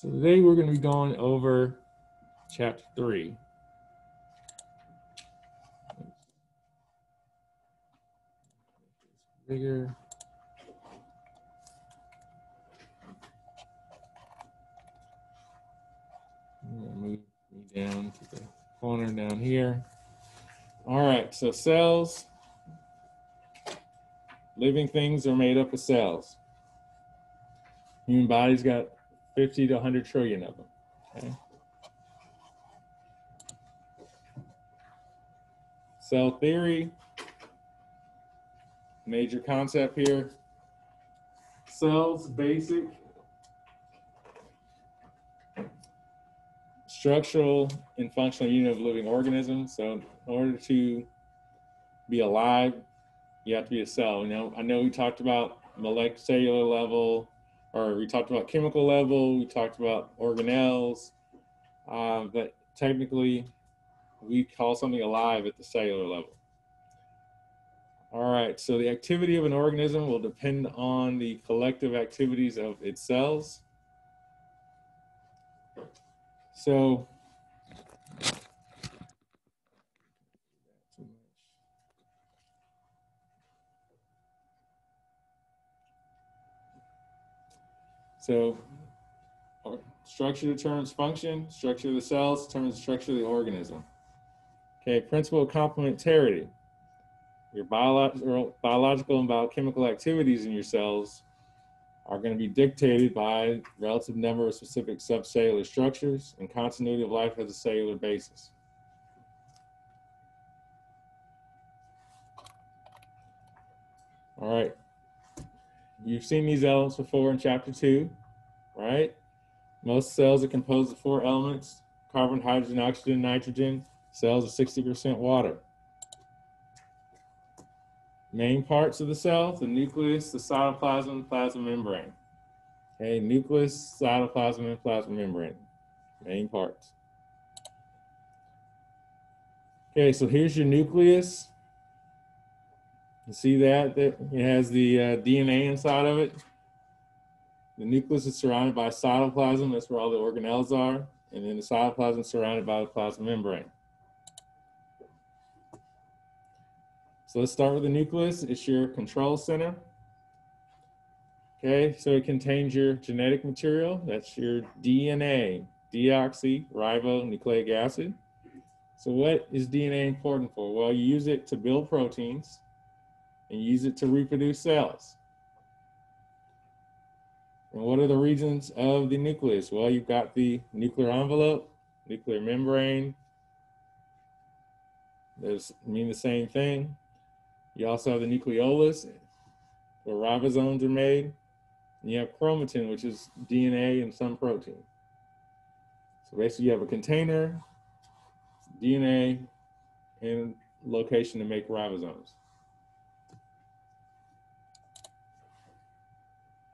So today we're going to be going over chapter 3. Bigger. I'm going to move me down to the corner down here. All right, so cells. Living things are made up of cells. Human body's got 50 to 100 trillion of them. Okay. Cell theory, major concept here. Cells, basic structural and functional unit of living organisms. So in order to be alive, you have to be a cell. I know we talked about molecular level, or we talked about chemical level, we talked about organelles, but technically we call something alive at the cellular level. All right, so the activity of an organism will depend on the collective activities of its cells. So structure determines function, structure of the cells determines the structure of the organism. Okay, principle of complementarity. Your biological and biochemical activities in your cells are going to be dictated by relative number of specific subcellular structures, and continuity of life has a cellular basis. All right, you've seen these elements before in chapter 2, right? Most cells are composed of 4 elements: carbon, hydrogen, oxygen, nitrogen. Cells are 60% water. Main parts of the cell: the nucleus, the cytoplasm, plasma membrane. Okay, nucleus, cytoplasm, and plasma membrane. Main parts. Okay, so here's your nucleus. You see that it has the DNA inside of it. The nucleus is surrounded by cytoplasm. That's where all the organelles are. And then the cytoplasm is surrounded by the plasma membrane. So let's start with the nucleus. It's your control center. Okay, so it contains your genetic material. That's your DNA, deoxyribonucleic acid. So what is DNA important for? Well, you use it to build proteins and use it to reproduce cells. And what are the regions of the nucleus? Well, you've got the nuclear envelope, nuclear membrane. Those mean the same thing. You also have the nucleolus, where ribosomes are made. And you have chromatin, which is DNA and some protein. So basically you have a container, DNA, and location to make ribosomes.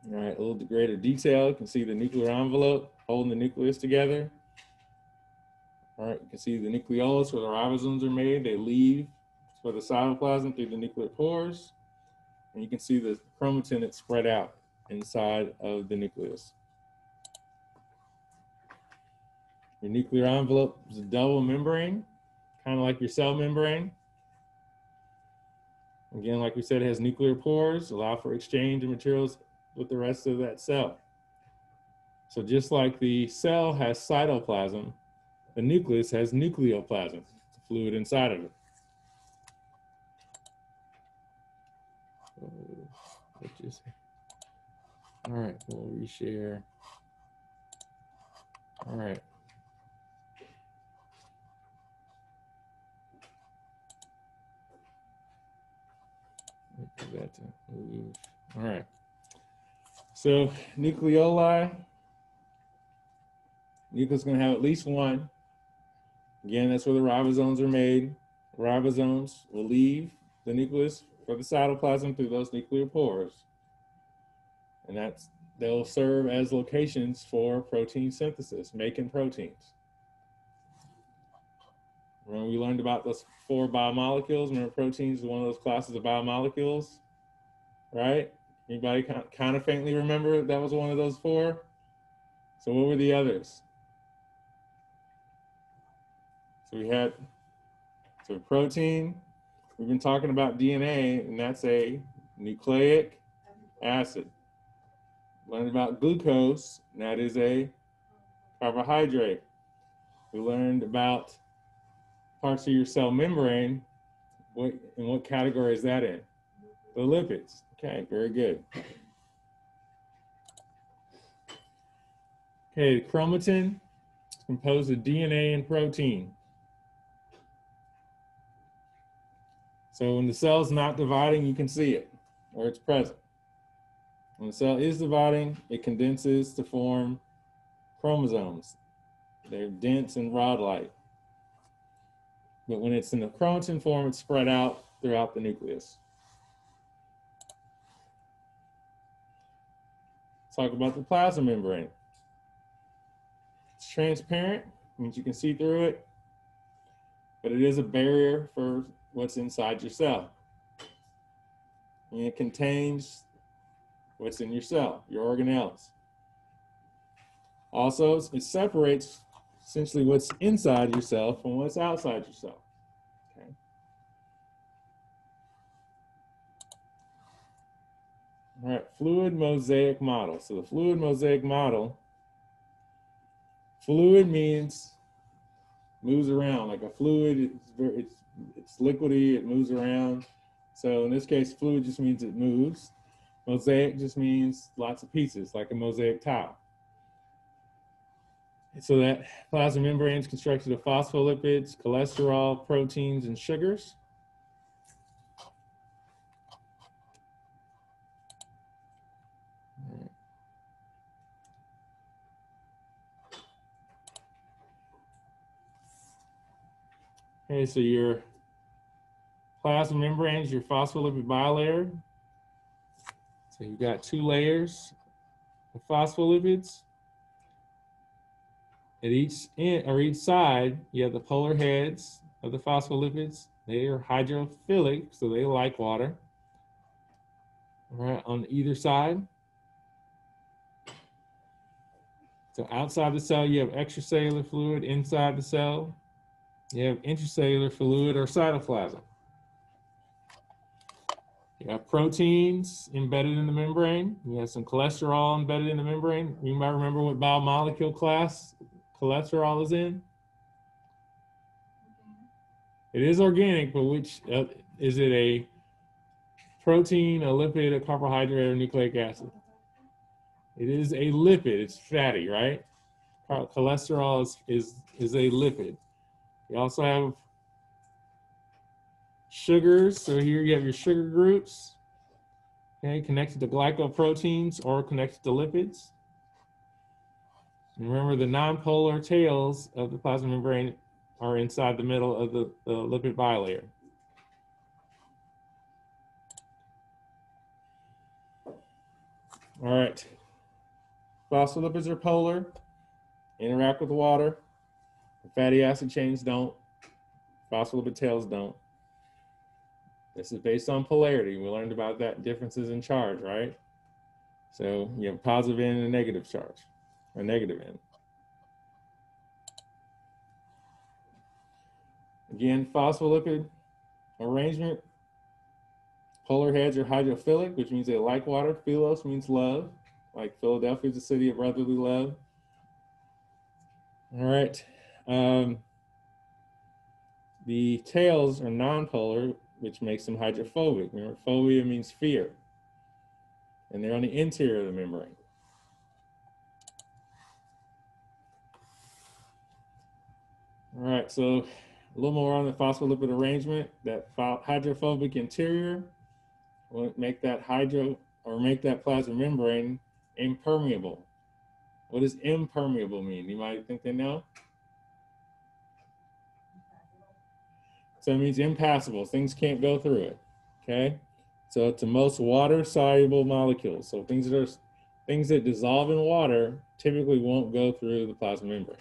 All right, a little greater detail. You can see the nuclear envelope holding the nucleus together. All right, you can see the nucleolus where the ribosomes are made. They leave for the cytoplasm through the nuclear pores. And you can see the chromatin that's spread out inside of the nucleus. Your nuclear envelope is a double membrane, kind of like your cell membrane. Again, like we said, it has nuclear pores, allow for exchange of materials with the rest of that cell. So just like the cell has cytoplasm, the nucleus has nucleoplasm, the fluid inside of it. All right, we'll reshare. All right. All right. So nucleoli, nucleus is going to have at least one. Again, that's where the ribosomes are made. Ribosomes will leave the nucleus for the cytoplasm through those nuclear pores. And they'll serve as locations for protein synthesis, making proteins. Remember we learned about those 4 biomolecules. Remember proteins is one of those classes of biomolecules, right? Anybody kind of faintly remember that was one of those 4? So what were the others? So we had protein. We've been talking about DNA, and that's a nucleic acid. Learned about glucose, and that is a carbohydrate. We learned about parts of your cell membrane. What category is that in? The lipids. Okay, very good. Okay, chromatin is composed of DNA and protein. So when the cell's not dividing, you can see it, or it's present. When the cell is dividing, it condenses to form chromosomes. They're dense and rod-like. But when it's in the chromatin form, it's spread out throughout the nucleus. Let's talk about the plasma membrane. It's transparent, means you can see through it, but it is a barrier for what's inside your cell. And it contains what's in your cell, your organelles. Also, it separates essentially what's inside your cell from what's outside your cell. Okay. All right, fluid mosaic model. So the fluid mosaic model, fluid means moves around like a fluid. It's liquidy, it moves around. So in this case, fluid just means it moves. Mosaic just means lots of pieces, like a mosaic tile. So that plasma membrane is constructed of phospholipids, cholesterol, proteins, and sugars. Okay, so your plasma membrane is your phospholipid bilayer. So you've got two layers of phospholipids. At each end or each side, you have the polar heads of the phospholipids. They are hydrophilic, so they like water. All right, on either side. So outside the cell, you have extracellular fluid. Inside the cell, you have intracellular fluid or cytoplasm. You have proteins embedded in the membrane. You have some cholesterol embedded in the membrane. You might remember what biomolecule class cholesterol is in. It is organic, but which is it a protein, a lipid, a carbohydrate, or nucleic acid? It is a lipid. It's fatty, right? Cholesterol is a lipid. You also have sugars. So here you have your sugar groups, okay, connected to glycoproteins or connected to lipids. And remember, the nonpolar tails of the plasma membrane are inside the middle of the lipid bilayer. All right. Phospholipids are polar, interact with water. The fatty acid chains don't. Phospholipid tails don't. This is based on polarity. We learned about that differences in charge, right? So you have positive end and a negative charge, or negative end. Again, phospholipid arrangement. Polar heads are hydrophilic, which means they like water. Philos means love, like Philadelphia is a city of brotherly love. All right. The tails are nonpolar, which makes them hydrophobic. Remember, phobia means fear. And they're on the interior of the membrane. All right, so a little more on the phospholipid arrangement. That hydrophobic interior will make that plasma membrane impermeable. What does impermeable mean? You might think they know. So it means impassable. Things can't go through it. Okay. So it's the most water-soluble molecules. So things that dissolve in water typically won't go through the plasma membrane.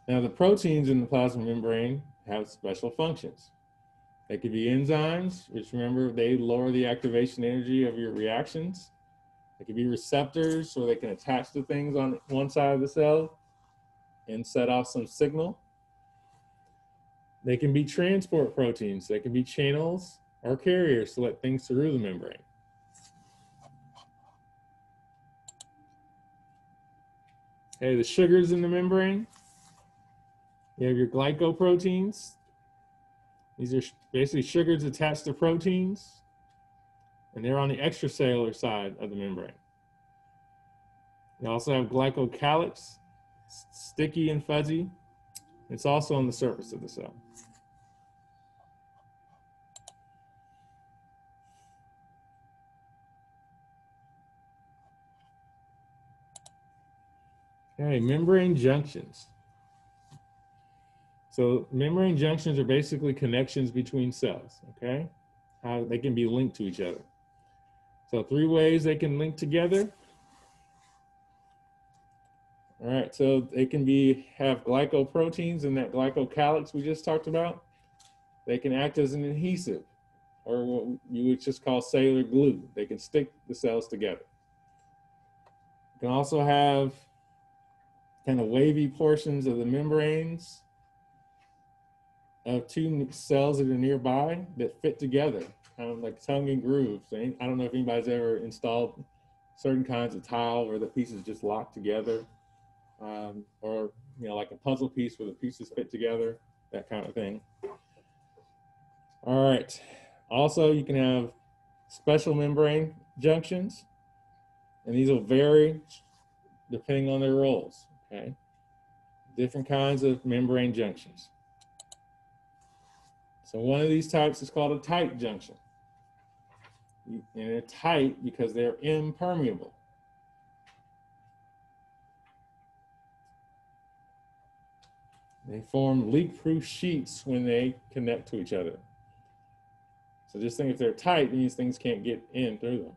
Now the proteins in the plasma membrane have special functions. They could be enzymes, which remember, they lower the activation energy of your reactions. They could be receptors, so they can attach to things on one side of the cell and set off some signal. They can be transport proteins. They can be channels or carriers to let things through the membrane. Okay, the sugars in the membrane. You have your glycoproteins. These are basically sugars attached to proteins, and they're on the extracellular side of the membrane. You also have glycocalyx, sticky and fuzzy. It's also on the surface of the cell. Okay, membrane junctions. So membrane junctions are basically connections between cells, okay? How they can be linked to each other. So 3 ways they can link together. All right, so they can have glycoproteins in that glycocalyx we just talked about. They can act as an adhesive, or what you would just call cellular glue. They can stick the cells together. You can also have kind of wavy portions of the membranes of 2 cells that are nearby that fit together, kind of like tongue and groove. So I don't know if anybody's ever installed certain kinds of tile where the pieces just lock together, or like a puzzle piece where the pieces fit together, that kind of thing. All right. Also, you can have special membrane junctions, and these will vary depending on their roles. Okay, different kinds of membrane junctions. So one of these types is called a tight junction. And they're tight because they're impermeable. They form leak-proof sheets when they connect to each other. So just think, if they're tight, these things can't get in through them.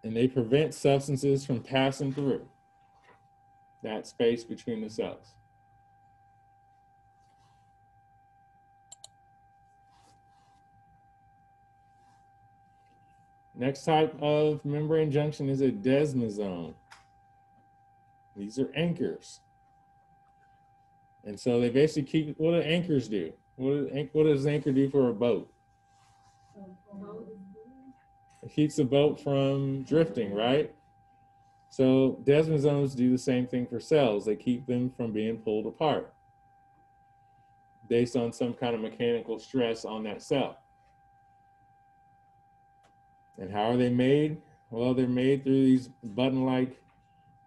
And they prevent substances from passing through that space between the cells. Next type of membrane junction is a desmosome. These are anchors. And so they basically keep, what do anchors do? What does an anchor do for a boat? It keeps the boat from drifting, right? So desmosomes do the same thing for cells. They keep them from being pulled apart based on some kind of mechanical stress on that cell. And how are they made? Well, they're made through these button-like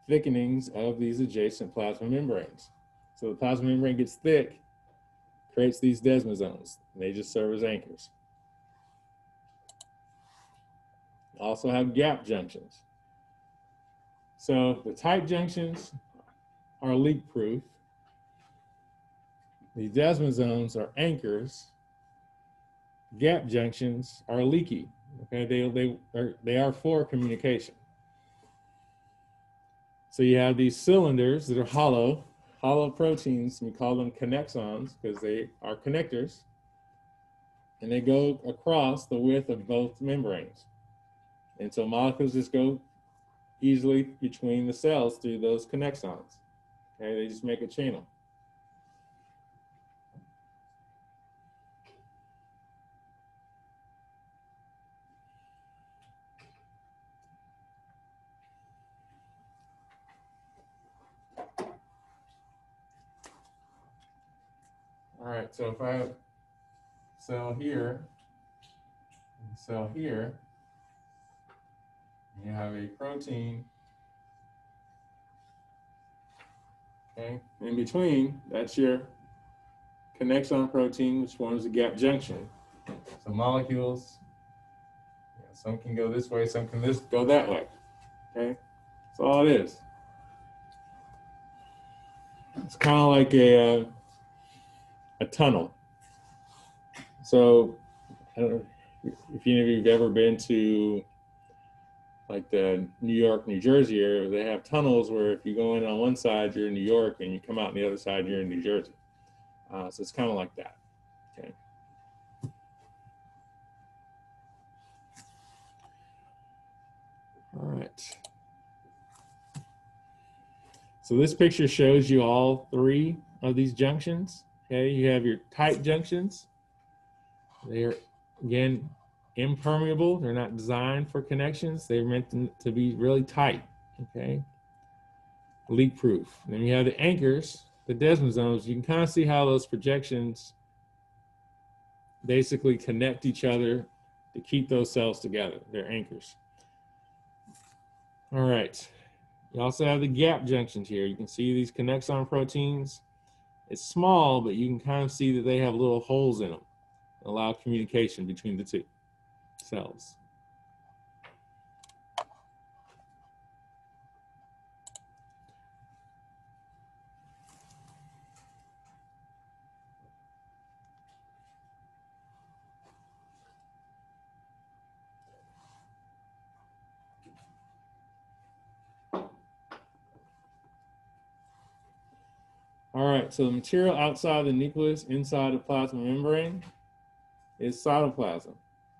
thickenings of these adjacent plasma membranes. So the plasma membrane gets thick, creates these desmosomes, and they just serve as anchors. Also have gap junctions. So the tight junctions are leak-proof. The desmosomes are anchors. Gap junctions are leaky. Okay, they are for communication. So you have these cylinders that are hollow proteins. We call them connexons because they are connectors, and they go across the width of both membranes. And so molecules just go easily between the cells through those connexons. Okay, they just make a channel. All right, so if I have cell here, and cell here, you have a protein, okay? In between, that's your connexon protein, which forms a gap junction. So molecules, some can go this way, some can go that way, okay? That's all it is. It's kind of like a tunnel. So I don't know if any of you have ever been to like the New York, New Jersey area. They have tunnels where if you go in on one side, you're in New York, and you come out on the other side, you're in New Jersey. So it's kind of like that. Okay. All right. So this picture shows you all three of these junctions. Okay, you have your tight junctions. They're, again, impermeable. They're not designed for connections. They're meant to be really tight, okay? Leak proof. And then you have the anchors, the desmond zones. You can kind of see how those projections basically connect each other to keep those cells together. They're anchors. All right. You also have the gap junctions here. You can see these connexon proteins. It's small, but you can kind of see that they have little holes in them that allow communication between the two cells. All right, so the material outside the nucleus, inside the plasma membrane, is cytoplasm.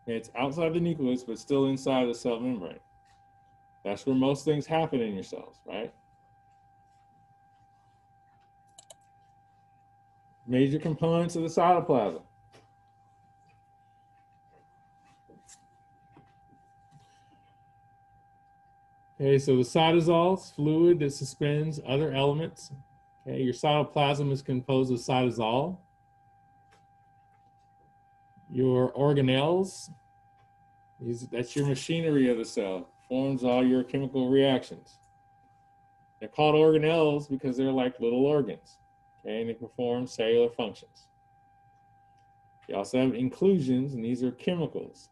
It's outside the nucleus, but still inside the cell membrane. That's where most things happen in your cells, right? Major components of the cytoplasm. Okay, so the cytosol is fluid that suspends other elements. Okay, your cytoplasm is composed of cytosol. Your organelles, that's your machinery of the cell, forms all your chemical reactions. They're called organelles because they're like little organs, okay, and they perform cellular functions. You also have inclusions, and these are chemicals,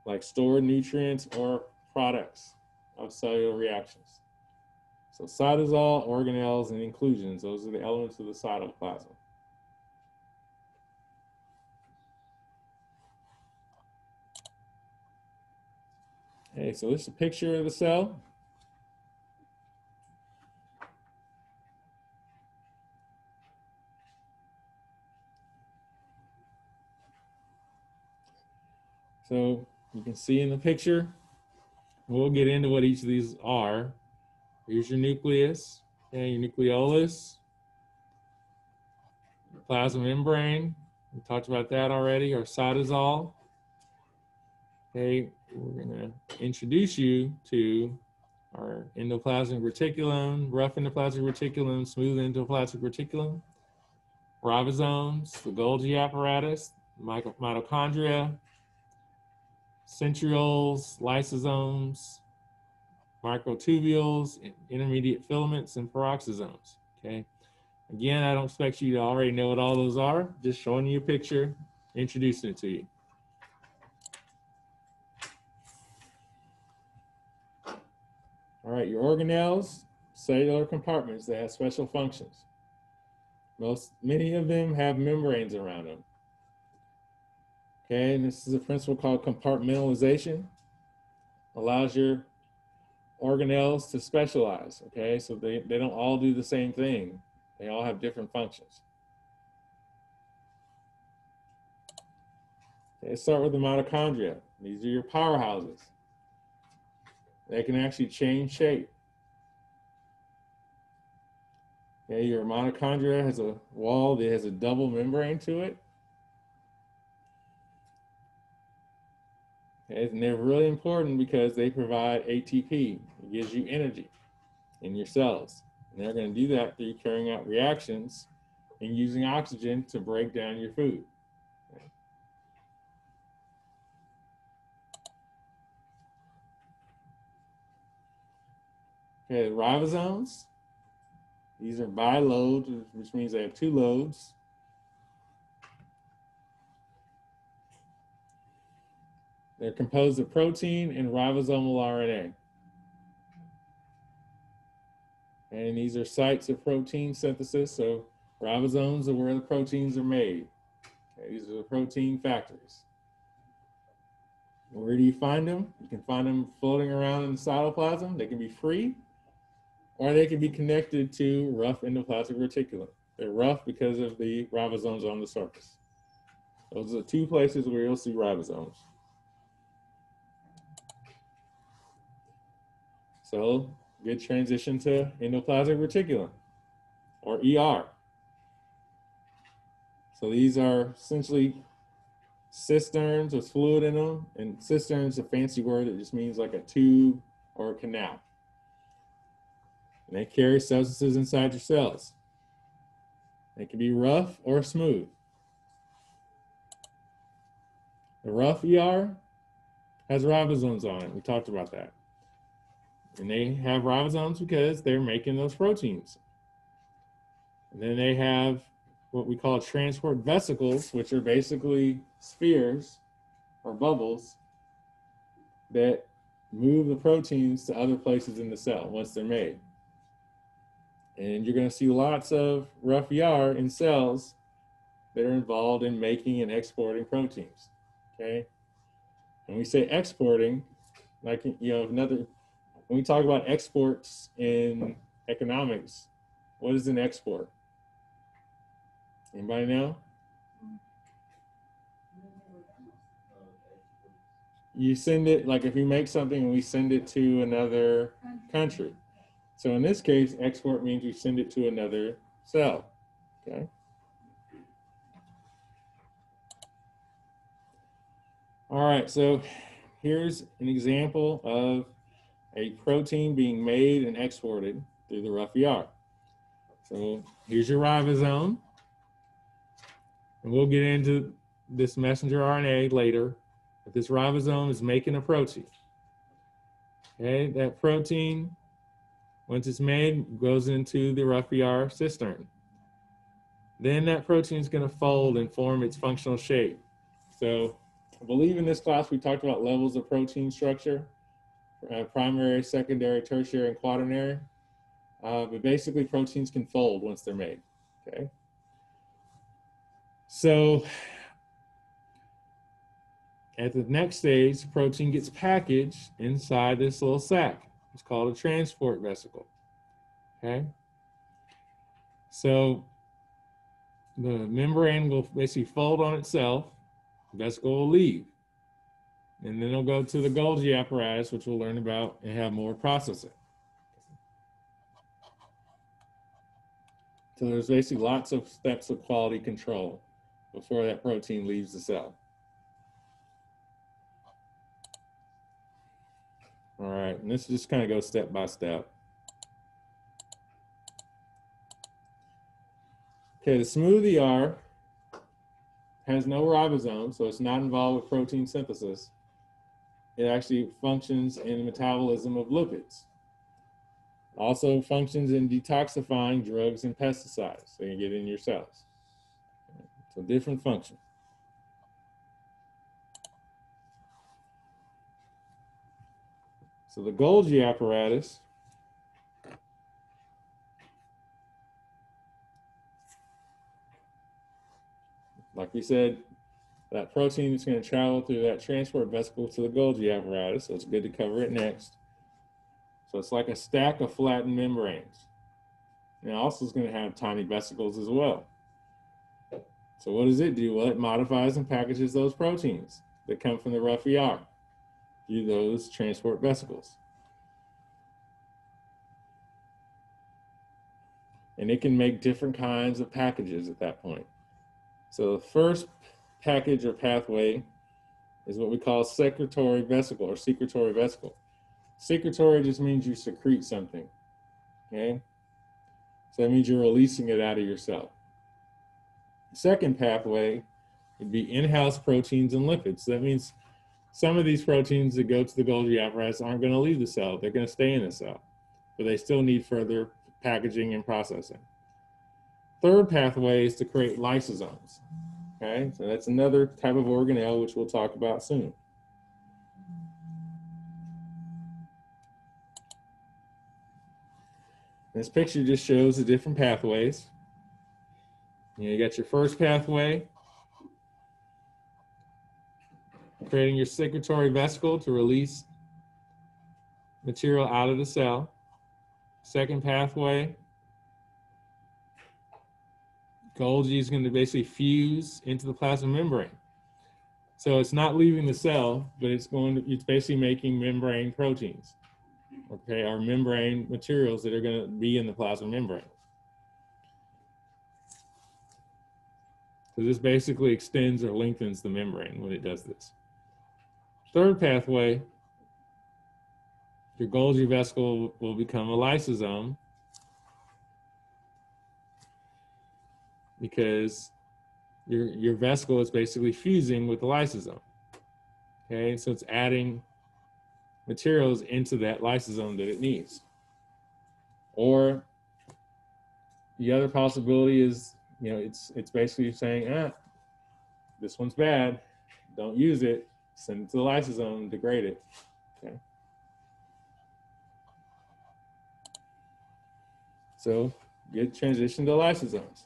like stored nutrients or products of cellular reactions. So cytosol, organelles, and inclusions, those are the elements of the cytoplasm. Okay, so this is a picture of the cell. So you can see in the picture, we'll get into what each of these are. Here's your nucleus, okay, your nucleolus, plasma membrane. We talked about that already, our cytosol. Okay, we're going to introduce you to our endoplasmic reticulum, rough endoplasmic reticulum, smooth endoplasmic reticulum, ribosomes, the Golgi apparatus, mitochondria, centrioles, lysosomes, microtubules, intermediate filaments, and peroxisomes. Okay. Again, I don't expect you to already know what all those are. Just showing you a picture, introducing it to you. All right, your organelles, cellular compartments that have special functions. Many of them have membranes around them. Okay, and this is a principle called compartmentalization. Allows your organelles to specialize, okay? So they don't all do the same thing. They all have different functions. Okay, let's start with the mitochondria. These are your powerhouses. They can actually change shape. Okay, your mitochondria has a wall that has a double membrane to it. Okay, and they're really important because they provide ATP. It gives you energy in your cells. And they're going to do that through carrying out reactions and using oxygen to break down your food. Okay, the ribosomes. These are bilobed, which means they have two lobes. They're composed of protein and ribosomal RNA. And these are sites of protein synthesis. So ribosomes are where the proteins are made. Okay, these are the protein factories. Where do you find them? You can find them floating around in the cytoplasm. They can be free, or they can be connected to rough endoplasmic reticulum. They're rough because of the ribosomes on the surface. Those are the two places where you'll see ribosomes. So, good transition to endoplasmic reticulum, or ER. So these are essentially cisterns with fluid in them, and cistern is a fancy word that just means like a tube or a canal. And they carry substances inside your cells. They can be rough or smooth. The rough ER has ribosomes on it. We talked about that. And they have ribosomes because they're making those proteins. And then they have what we call transport vesicles, which are basically spheres or bubbles that move the proteins to other places in the cell once they're made. And you're going to see lots of rough ER in cells that are involved in making and exporting proteins. Okay? When we say exporting, like, when we talk about exports in economics, what is an export? Anybody know? You send it, like if you make something and we send it to another country. So in this case, export means we send it to another cell, okay? All right, so here's an example of a protein being made and exported through the rough ER. So here's your ribosome. And we'll get into this messenger RNA later, but this ribosome is making a protein. Okay, that protein, once it's made, goes into the rough ER cistern. Then that protein is going to fold and form its functional shape. So I believe in this class we talked about levels of protein structure, primary, secondary, tertiary, and quaternary. But basically proteins can fold once they're made, okay? So at the next stage, protein gets packaged inside this little sac. It's called a transport vesicle, okay? So the membrane will basically fold on itself, the vesicle will leave, and then it'll go to the Golgi apparatus, which we'll learn about and have more processing. So there's basically lots of steps of quality control before that protein leaves the cell. All right, and this just kind of goes step by step. Okay, the smooth ER has no ribosome, so it's not involved with protein synthesis. It actually functions in the metabolism of lipids. Also functions in detoxifying drugs and pesticides, so you get in your cells. So different function. So the Golgi apparatus like we said, that protein is going to travel through that transport vesicle to the Golgi apparatus, so it's good to cover it next. So it's like a stack of flattened membranes. And it also is going to have tiny vesicles as well. So what does it do? Well, it modifies and packages those proteins that come from the rough ER through those transport vesicles. And it can make different kinds of packages at that point. So the first package or pathway is what we call secretory vesicle or secretory vesicle. Secretory just means you secrete something, okay? So that means you're releasing it out of your cell. The second pathway would be in-house proteins and lipids. So that means some of these proteins that go to the Golgi apparatus aren't going to leave the cell. They're going to stay in the cell, but they still need further packaging and processing. Third pathway is to create lysosomes. Okay, so that's another type of organelle which we'll talk about soon. This picture just shows the different pathways. You got your first pathway, creating your secretory vesicle to release material out of the cell. Second pathway, Golgi is going to basically fuse into the plasma membrane. So it's not leaving the cell, but it's basically making membrane proteins, okay, or membrane materials that are going to be in the plasma membrane. So this basically extends or lengthens the membrane when it does this. Third pathway, your Golgi vesicle will become a lysosome because your vesicle is basically fusing with the lysosome. Okay, so it's adding materials into that lysosome that it needs. Or the other possibility is, you know, it's basically saying, this one's bad, don't use it, send it to the lysosome, degrade it. Okay. So get transition to lysosomes.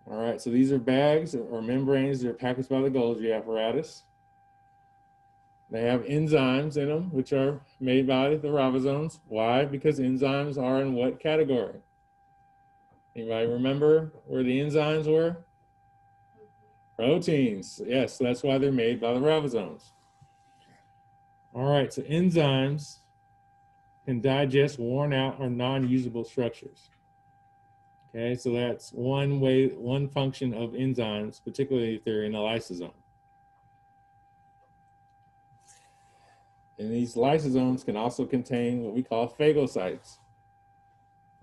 All right, so these are bags or membranes that are packaged by the Golgi apparatus. They have enzymes in them, which are made by the ribosomes. Why? Because enzymes are in what category? Anybody remember where the enzymes were? Proteins. Yes, so that's why they're made by the ribosomes. All right, so enzymes can digest worn out or non-usable structures. Okay, so that's one function of enzymes, particularly if they're in a lysosome. And these lysosomes can also contain what we call phagocytes.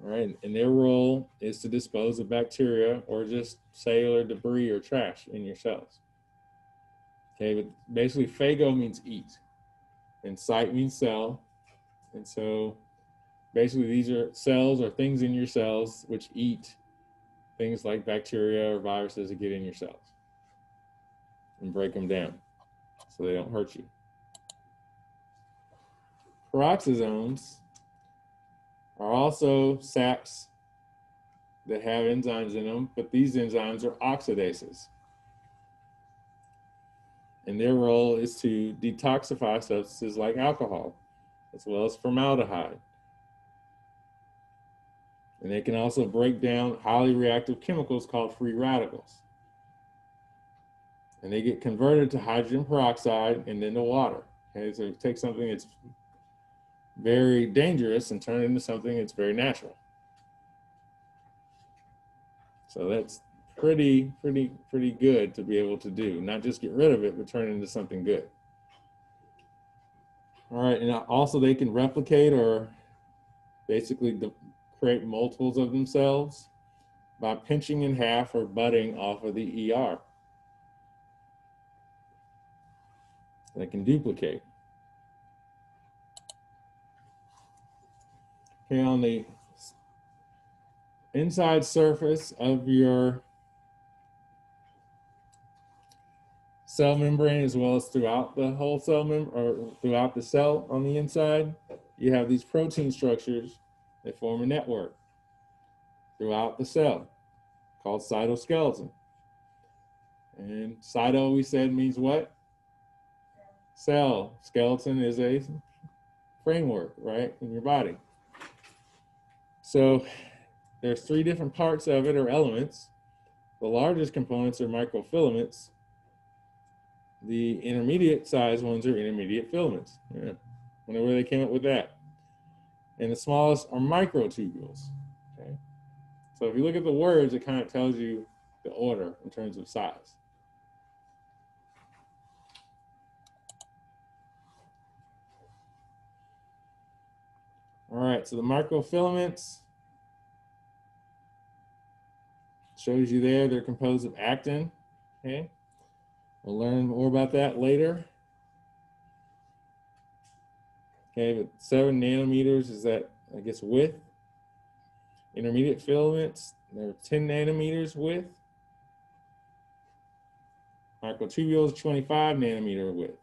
All right, and their role is to dispose of bacteria or just cellular debris or trash in your cells. Okay, but basically phago means eat, and cyte means cell. And so basically these are cells or things in your cells which eat things like bacteria or viruses that get in your cells and break them down so they don't hurt you. Peroxisomes are also sacs that have enzymes in them, but these enzymes are oxidases. And their role is to detoxify substances like alcohol, as well as formaldehyde. And they can also break down highly reactive chemicals called free radicals. And they get converted to hydrogen peroxide and then to water. Okay, so you take something that's very dangerous and turn it into something that's very natural. So that's pretty good to be able to do. Not just get rid of it, but turn it into something good. All right, and also they can replicate or basically create multiples of themselves by pinching in half or budding off of the ER. They can duplicate. Okay, on the inside surface of your cell membrane, as well as throughout the whole cell or throughout the cell on the inside, you have these protein structures that form a network throughout the cell called cytoskeleton. And cyto, we said, means what? Cell. Skeleton is a framework, right, in your body. So there's 3 different parts of it, or elements. The largest components are microfilaments. The intermediate size ones are intermediate filaments. Yeah. Wonder where they came up with that. And the smallest are microtubules. Okay. So if you look at the words, it kind of tells you the order in terms of size. All right, so the microfilaments shows you there, they're composed of actin. Okay. We'll learn more about that later. Okay, but 7 nanometers is that, I guess, width. Intermediate filaments, they're 10 nanometers width. Microtubules, 25 nanometer width.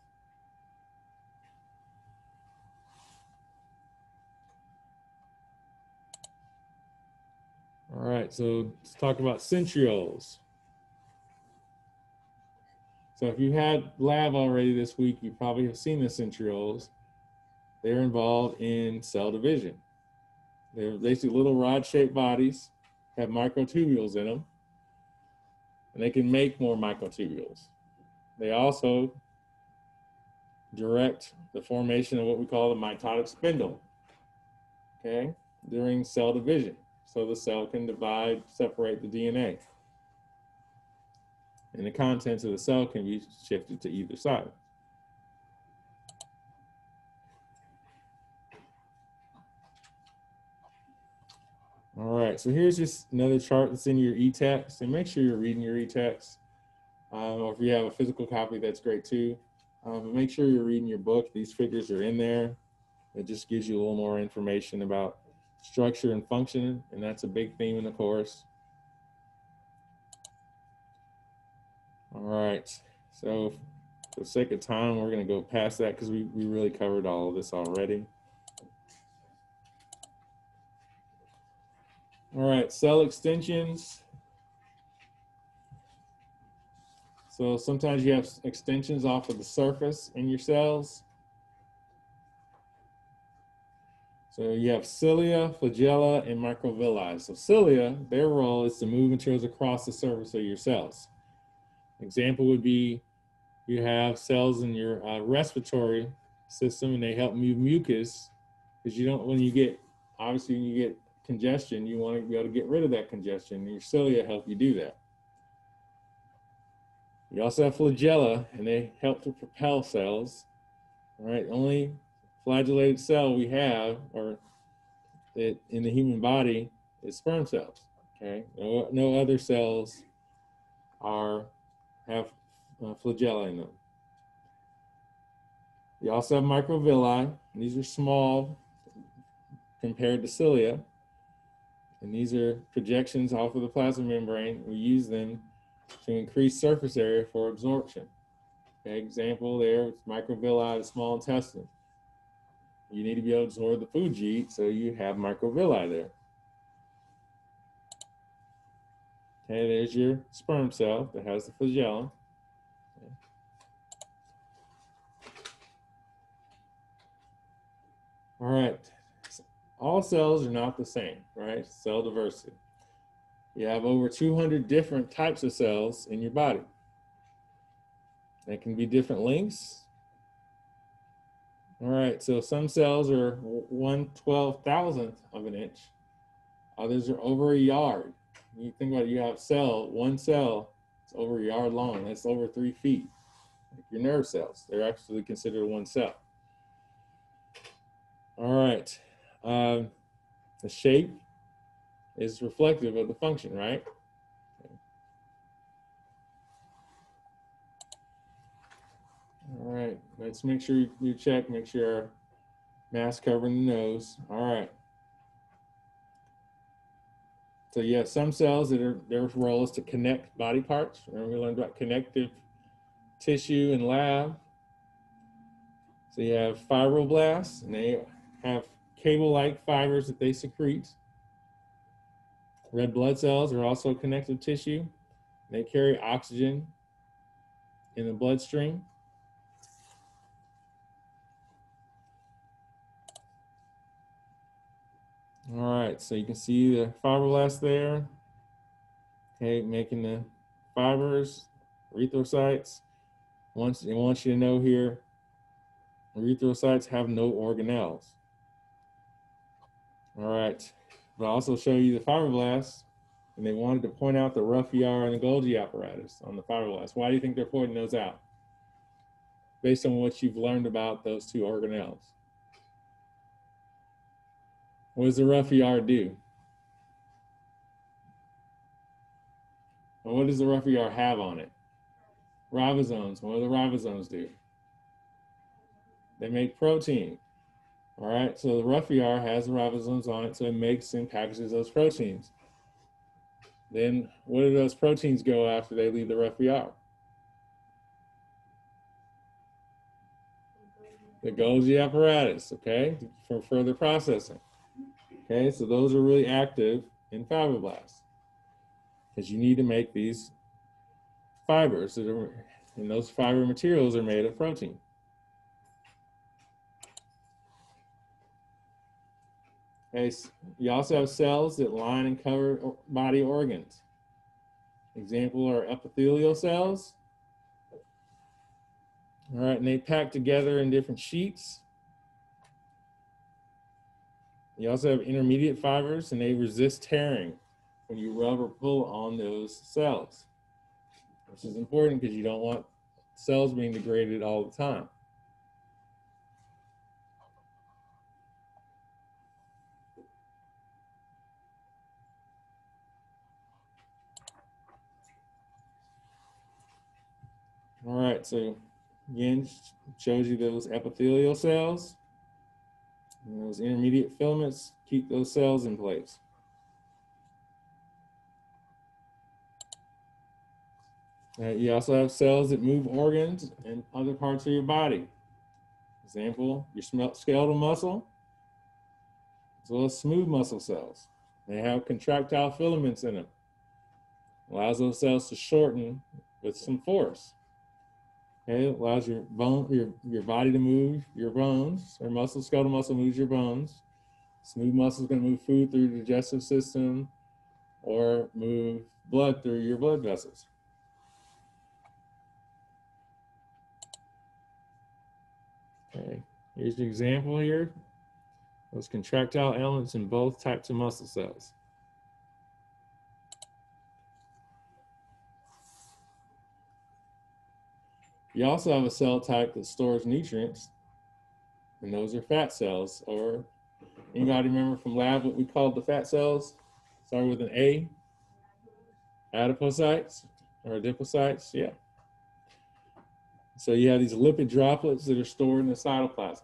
All right, so let's talk about centrioles. So if you had lab already this week, you probably have seen the centrioles. They're involved in cell division. They're basically little rod-shaped bodies have microtubules in them, and they can make more microtubules. They also direct the formation of what we call the mitotic spindle, okay, during cell division. So the cell can divide, separate the DNA. And the contents of the cell can be shifted to either side. All right, so here's just another chart that's in your e-text, and make sure you're reading your e-text. Or if you have a physical copy, that's great too. But make sure you're reading your book. These figures are in there. It just gives you a little more information about structure and function, and that's a big theme in the course. All right, so for the sake of time, we're going to go past that because we really covered all of this already. All right, cell extensions. So sometimes you have extensions off of the surface in your cells. So you have cilia, flagella, and microvilli. So cilia, their role is to move materials across the surface of your cells. Example would be you have cells in your respiratory system, and they help move mucus, because you don't, when you get congestion, you want to be able to get rid of that congestion, and your cilia help you do that. You also have flagella, and they help to propel cells. All right, only flagellated cell we have, or in the human body, is sperm cells. Okay, no other cells have flagella in them. You also have microvilli. These are small compared to cilia, and these are projections off of the plasma membrane. We use them to increase surface area for absorption. Okay, example there, it's microvilli of the small intestine. You need to be able to absorb the food you eat, so you have microvilli there. Okay, there's your sperm cell that has the flagella. Okay. All right, all cells are not the same, right? Cell diversity. You have over 200 different types of cells in your body. They can be different lengths. All right, so some cells are 1/12,000th of an inch. Others are over a yard. You think about it, you have one cell, it's over a yard long. That's over 3 feet. Like your nerve cells, they're actually considered one cell. All right, the shape is reflective of the function, right? Okay. All right, let's make sure you check, make sure our mask covering the nose. All right. So you have some cells that their role is to connect body parts. Remember we learned about connective tissue in lab. So you have fibroblasts, and they have cable-like fibers that they secrete. Red blood cells are also connective tissue. They carry oxygen in the bloodstream. All right, so you can see the fibroblasts there, okay, making the fibers, erythrocytes. I want you to know here, erythrocytes have no organelles. All right, but I'll also show you the fibroblasts, and they wanted to point out the rough ER and the Golgi apparatus on the fibroblasts. Why do you think they're pointing those out? Based on what you've learned about those two organelles. What does the rough ER do? And what does the rough ER have on it? Ribosomes. What do the ribosomes do? They make protein. All right, so the rough ER has the ribosomes on it, so it makes and packages those proteins. Then where do those proteins go after they leave the rough ER? The Golgi apparatus, okay, for further processing. Okay, so those are really active in fibroblasts, because you need to make these fibers that are, and those fiber materials are made of protein. Okay, you also have cells that line and cover body organs. Example are epithelial cells. All right, and they pack together in different sheets. You also have intermediate fibers, and they resist tearing when you rub or pull on those cells, which is important because you don't want cells being degraded all the time. All right, so again, shows you those epithelial cells. And those intermediate filaments keep those cells in place. You also have cells that move organs and other parts of your body. Example, your skeletal muscle, as well as smooth muscle cells. They have contractile filaments in them. Allows those cells to shorten with some force. Okay, it allows your body to move your bones, or muscle, skeletal muscle moves your bones. Smooth muscle is going to move food through the digestive system or move blood through your blood vessels. Okay, here's the example here. Those contractile elements in both types of muscle cells. You also have a cell type that stores nutrients, and those are fat cells. Or anybody remember from lab what we called the fat cells? Started with an A. Adipocytes or adipocytes, yeah. So you have these lipid droplets that are stored in the cytoplasm.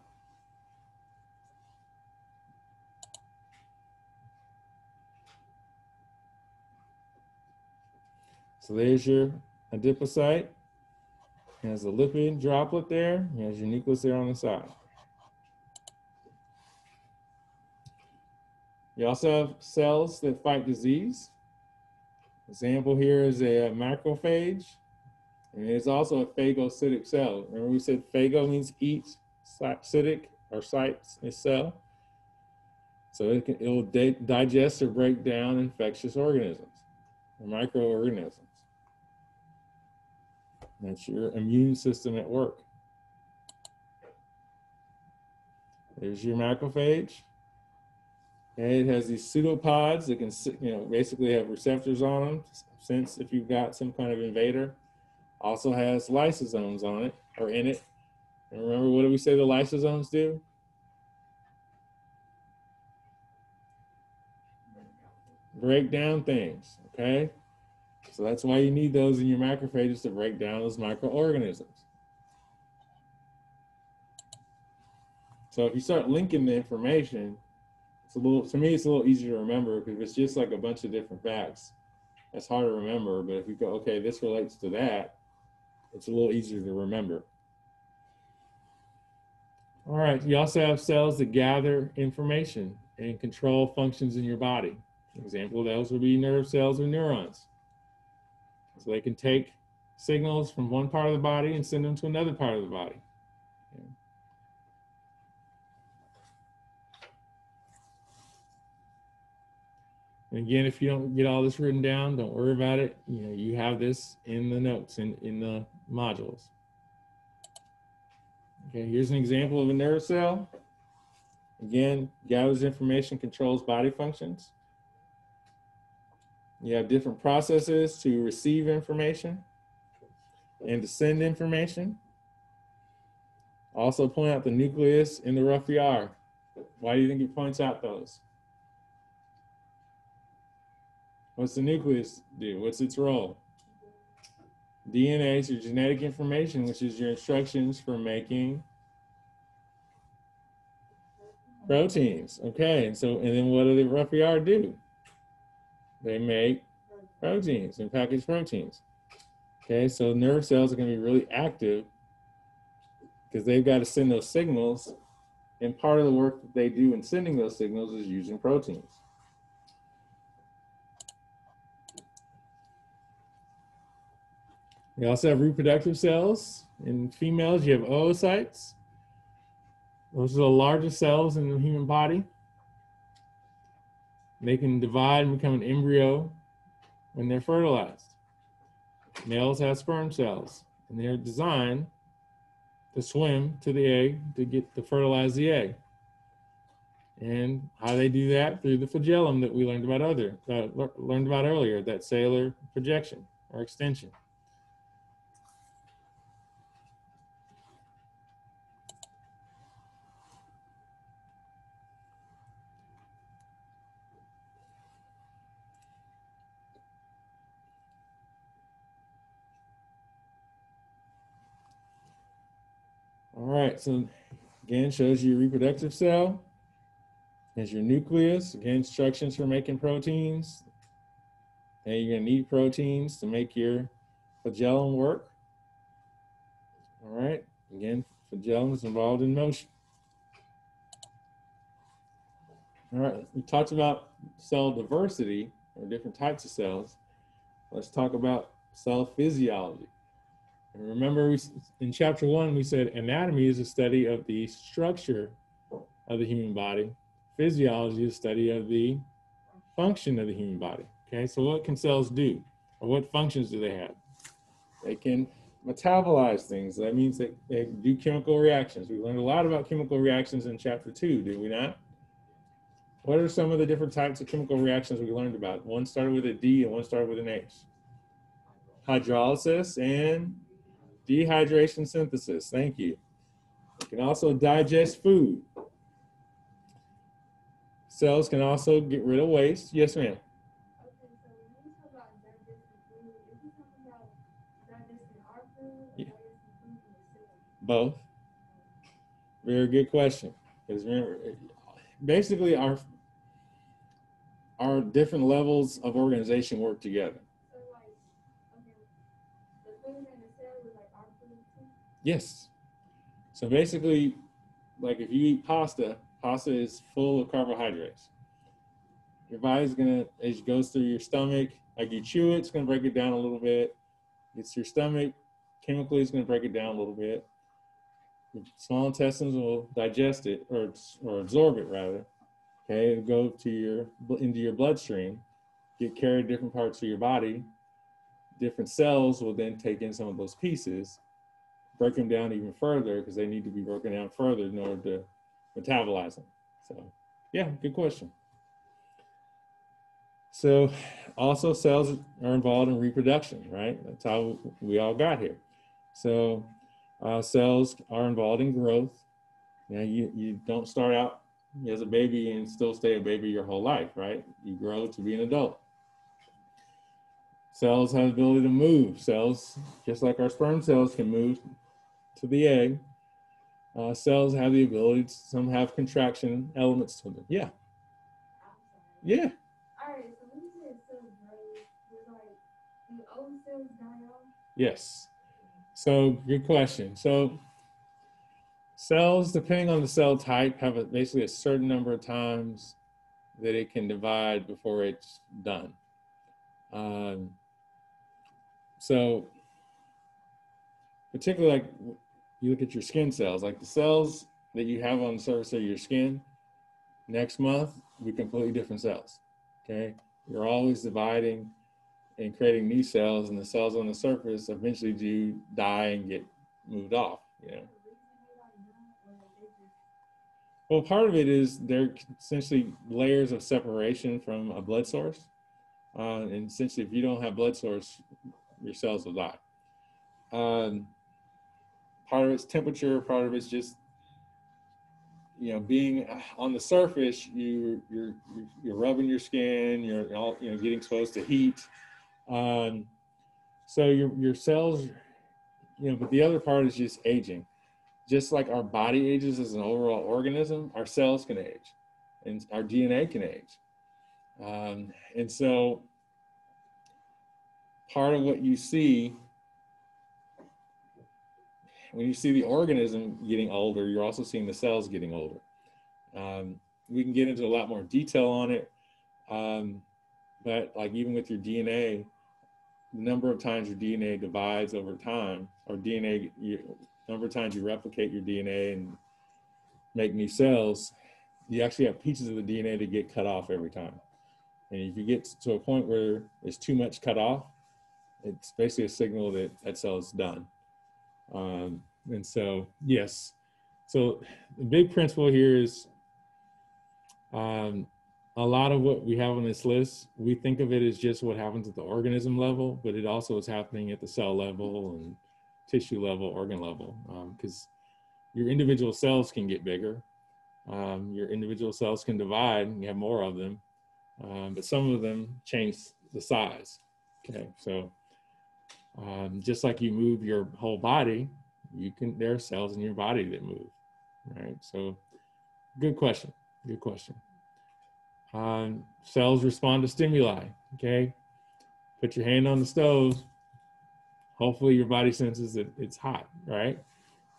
So there's your adipocyte. It has a lipid droplet there. It has your nucleus there on the side. You also have cells that fight disease. Example here is a macrophage. And it's also a phagocytic cell. Remember we said phago means eat, cytic or cytes is cell. So it will digest or break down infectious organisms or microorganisms. That's your immune system at work. There's your macrophage. And it has these pseudopods that can, basically have receptors on them, sense if you've got some kind of invader. Also has lysosomes on it, or in it. And remember, what do we say the lysosomes do? Break down things, okay? So that's why you need those in your macrophages to break down those microorganisms. So if you start linking the information, to me, it's a little easier to remember, because if it's just like a bunch of different facts, that's hard to remember. But if you go, okay, this relates to that, it's a little easier to remember. All right, you also have cells that gather information and control functions in your body. An example of those would be nerve cells or neurons. So they can take signals from one part of the body and send them to another part of the body. And again, if you don't get all this written down, don't worry about it. You have this in the notes, in the modules. Okay, here's an example of a nerve cell. Again, gathers information, controls body functions. You have different processes to receive information and to send information. Also point out the nucleus and the rough ER. Why do you think it points out those? What's the nucleus do? What's its role? DNA is your genetic information, which is your instructions for making proteins. Okay, and then what do the rough ER do? They make proteins and package proteins. Okay, so nerve cells are going to be really active because they've got to send those signals, and part of the work that they do in sending those signals is using proteins. You also have reproductive cells. In females, you have oocytes. Those are the largest cells in the human body. They can divide and become an embryo when they're fertilized. Males have sperm cells, and they're designed to swim to the egg to fertilize the egg. And how they do that through the flagellum that we learned about earlier, that cellular projection or extension. All right, so again, shows you your reproductive cell. There's your nucleus, again, instructions for making proteins. And you're gonna need proteins to make your flagellum work. All right, again, flagellum is involved in motion. All right, we talked about cell diversity, or different types of cells. Let's talk about cell physiology. And remember, in chapter 1, we said anatomy is a study of the structure of the human body. Physiology is a study of the function of the human body. Okay, so what can cells do? Or what functions do they have? They can metabolize things. That means they do chemical reactions. We learned a lot about chemical reactions in chapter 2, did we not? What are some of the different types of chemical reactions we learned about? One started with a D and one started with an H. Hydrolysis and dehydration synthesis. Thank you. It can also digest food. Cells can also get rid of waste. Yes, ma'am. Okay, so when you talk about digesting food, is you talking about digesting our food or Yeah. digesting food from the cell? Both. Very good question. Because remember, basically our different levels of organization work together. So like, okay, the food in the cell is like our food too? Yes. So basically, like if you eat pasta, pasta is full of carbohydrates. Your body's gonna, as it goes through your stomach, like you chew it, it's gonna break it down a little bit. It's your stomach, chemically it's gonna break it down a little bit. Your small intestines will digest it, or absorb it rather. Okay, it'll go to into your bloodstream, get carried to different parts of your body. Different cells will then take in some of those pieces, break them down even further because they need to be broken down further in order to metabolize them. So yeah, good question. So also cells are involved in reproduction, right? That's how we all got here. So cells are involved in growth. Now you don't start out as a baby and still stay a baby your whole life, right? You grow to be an adult. Cells have the ability to move. Cells, just like our sperm cells can move to the egg, cells have the ability, some have contraction elements to them. Yeah. Yeah. All right, so when you said cells grow, it's like, do old cells die off? Yes. So good question. So cells, depending on the cell type, have basically a certain number of times that it can divide before it's done. So particularly like you look at your skin cells, like the cells that you have on the surface of your skin, next month, be completely different cells, okay? You're always dividing and creating new cells, and the cells on the surface eventually do die and get moved off, you know? Well, part of it is they're essentially layers of separation from a blood source. And essentially, if you don't have blood source, your cells will die. Part of it's temperature, part of it's just, you know, being on the surface, you're rubbing your skin, you're all, you know, getting exposed to heat. So your cells, you know, but the other part is just aging. Just like our body ages as an overall organism, our cells can age, and our DNA can age. And so part of what you see, when you see the organism getting older, you're also seeing the cells getting older. We can get into a lot more detail on it, but like even with your DNA, the number of times your DNA divides over time, or number of times you replicate your DNA and make new cells, you actually have pieces of the DNA that get cut off every time. And if you get to a point where there's too much cut off, it's basically a signal that that cell is done. And so, yes. So the big principle here is a lot of what we have on this list, we think of it as just what happens at the organism level, but it also is happening at the cell level and tissue level, organ level, because your individual cells can get bigger. Your individual cells can divide, and you have more of them, but some of them change the size. Okay, so just like you move your whole body, there are cells in your body that move, right? So good question, good question. Cells respond to stimuli, okay? Put your hand on the stove, hopefully your body senses that it's hot, right?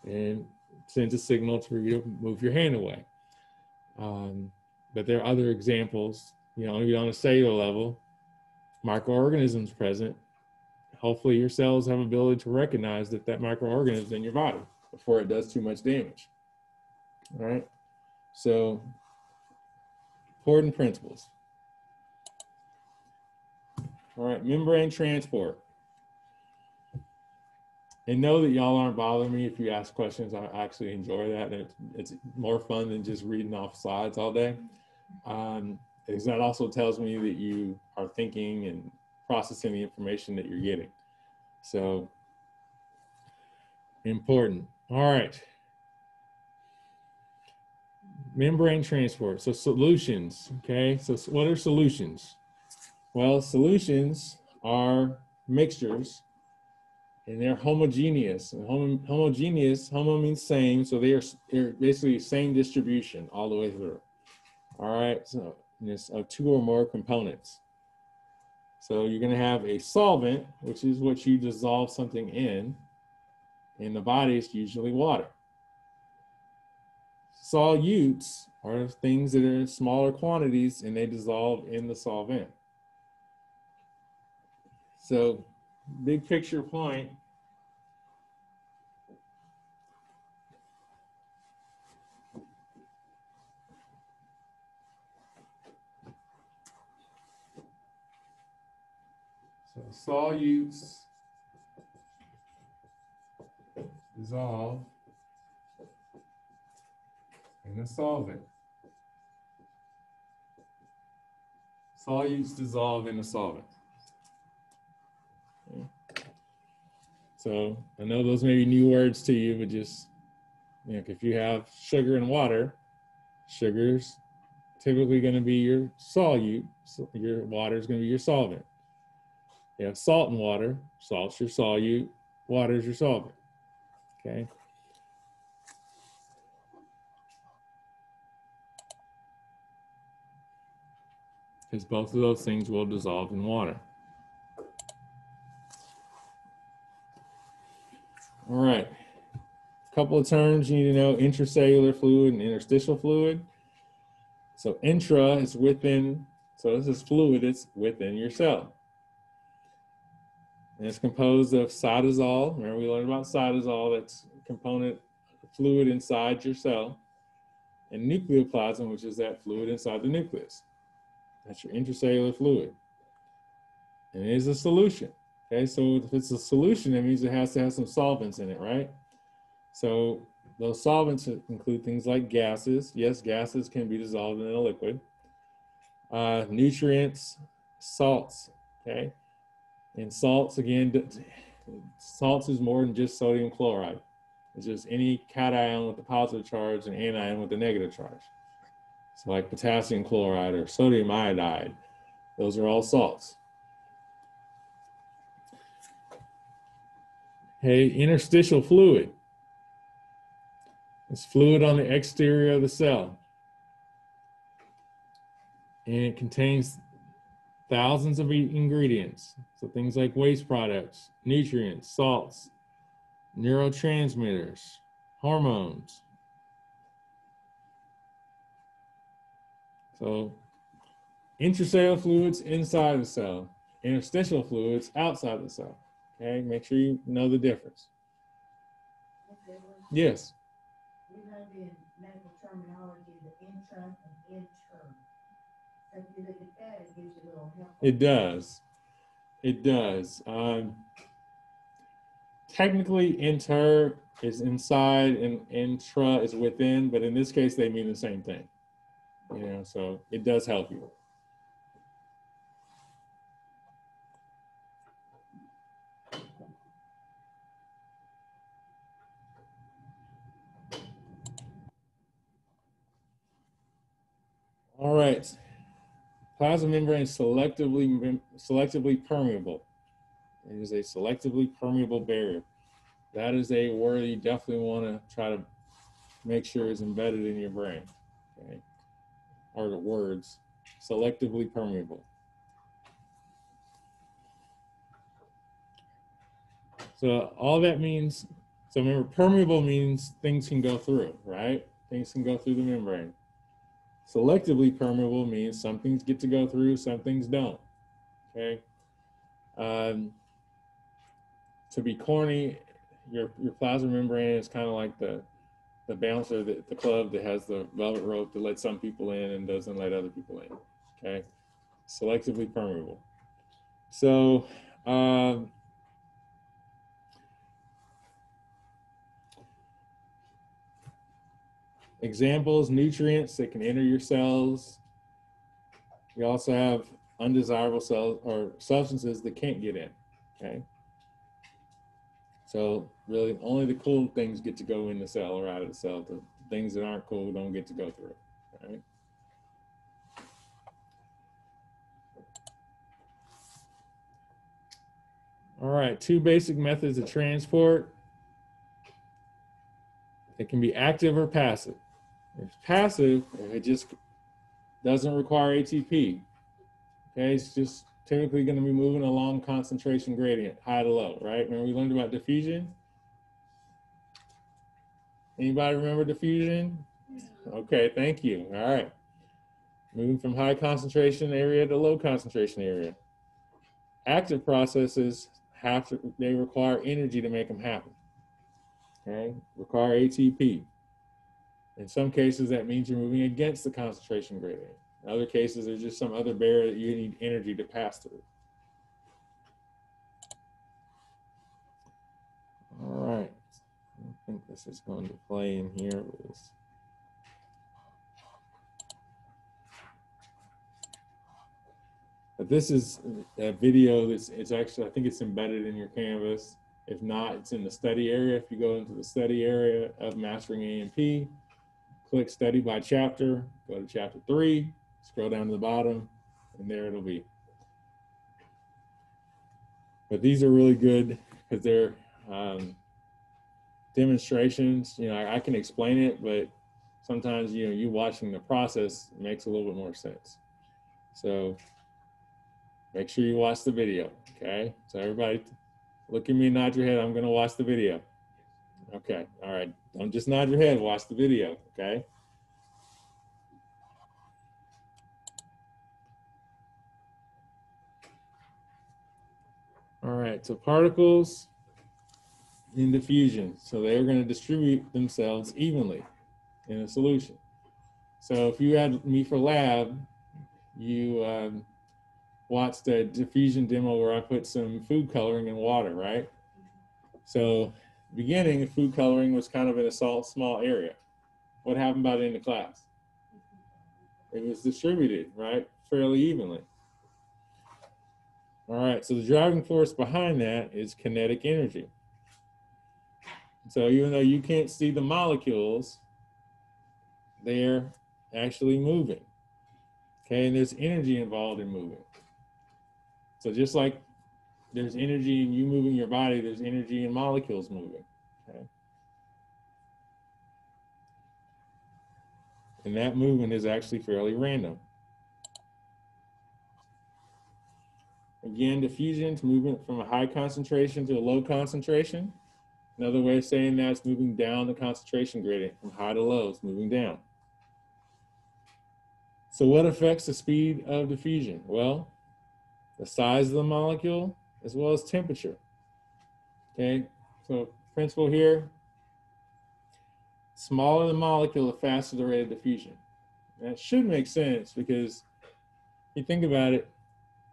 And sends a signal for you to move your hand away. But there are other examples, you know, on a cellular level, microorganisms present. Hopefully your cells have ability to recognize that that microorganism is in your body before it does too much damage. All right, so important principles. All right, membrane transport. And know that y'all aren't bothering me if you ask questions. I actually enjoy that. It's more fun than just reading off slides all day. Because that also tells me that you are thinking and processing the information that you're getting. So important. All right. Membrane transport. So solutions. Okay. So what are solutions? Well, solutions are mixtures. And they're homogeneous. And homogeneous, homo means same, so they're basically same distribution all the way through. All right, so it's of two or more components. So you're going to have a solvent, which is what you dissolve something in. In the body, it's usually water. Solutes are things that are in smaller quantities and they dissolve in the solvent. So, big picture point. So solutes dissolve in a solvent. Solutes dissolve in a solvent. Okay. So I know those may be new words to you, but just, you know, if you have sugar and water, sugar's typically going to be your solute, so your water is going to be your solvent. You have salt and water, salt's your solute, water is your solvent. Okay. Because both of those things will dissolve in water. All right. A couple of terms you need to know: intracellular fluid and interstitial fluid. So intra is within, so this is fluid, it's within your cell. And it's composed of cytosol. Remember we learned about cytosol, that's a component fluid inside your cell. And nucleoplasm, which is that fluid inside the nucleus. That's your intracellular fluid. And it is a solution. Okay, so if it's a solution, that means it has to have some solvents in it, right? So those solvents include things like gases. Yes, gases can be dissolved in a liquid. Nutrients, salts, okay? And salts, again, salts is more than just sodium chloride. It's just any cation with the positive charge and anion with the negative charge. So like potassium chloride or sodium iodide, those are all salts. Hey, interstitial fluid. It's fluid on the exterior of the cell. And it contains thousands of ingredients. So things like waste products, nutrients, salts, neurotransmitters, hormones. So intracellular fluids inside the cell, interstitial fluids outside the cell. Okay, make sure you know the difference. Okay, well, Yes. we have in medical terminology the intra and inter. If you look at that, it gives you a little help. It does. It does. Technically, inter is inside and intra is within, but in this case, they mean the same thing. You know, so it does help you. All right. Plasma membrane is selectively permeable. It is a selectively permeable barrier. That is a word you definitely want to try to make sure is embedded in your brain. Okay. Or the words, selectively permeable. So all that means, so remember, permeable means things can go through, right? Things can go through the membrane. Selectively permeable means some things get to go through, some things don't, okay? To be corny, your plasma membrane is kind of like the bouncer, the club that has the velvet rope that lets some people in and doesn't let other people in, okay? Selectively permeable. So, examples, nutrients that can enter your cells. You also have undesirable cells or substances that can't get in, okay? So really only the cool things get to go in the cell or out of the cell. The things that aren't cool don't get to go through, right? All right, two basic methods of transport. It can be active or passive. It's passive, if it just doesn't require ATP. Okay, it's just typically going to be moving along concentration gradient, high to low, right? Remember we learned about diffusion? Anybody remember diffusion? Okay, thank you. All right. Moving from high concentration area to low concentration area. Active processes they require energy to make them happen. Okay, require ATP. In some cases, that means you're moving against the concentration gradient. In other cases, there's just some other barrier that you need energy to pass through. All right, I don't think this is going to play in here. But this is a video it's actually, I think it's embedded in your Canvas. If not, it's in the study area. If you go into the study area of Mastering A&P, click Study by Chapter, go to Chapter 3, scroll down to the bottom, and there it'll be. But these are really good because they're demonstrations. You know, I can explain it, but sometimes, you know, you watching the process makes a little bit more sense. So make sure you watch the video, okay? So everybody look at me, nod your head. I'm gonna watch the video. Okay, all right. Don't just nod your head, watch the video, okay? All right, so particles in diffusion. So they're gonna distribute themselves evenly in a solution. So if you had me for lab, you watched a diffusion demo where I put some food coloring in water, right? So beginning, food coloring was kind of in a small area. What happened by the end of class? It was distributed, right? Fairly evenly. All right, so the driving force behind that is kinetic energy. So even though you can't see the molecules, they're actually moving. Okay, and there's energy involved in moving. So just like there's energy in you moving your body, there's energy in molecules moving. Okay. And that movement is actually fairly random. Again, diffusion is movement from a high concentration to a low concentration. Another way of saying that is moving down the concentration gradient from high to low, it's moving down. So what affects the speed of diffusion? Well, the size of the molecule as well as temperature. Okay, so principle here, smaller the molecule, the faster the rate of diffusion. That should make sense because you think about it,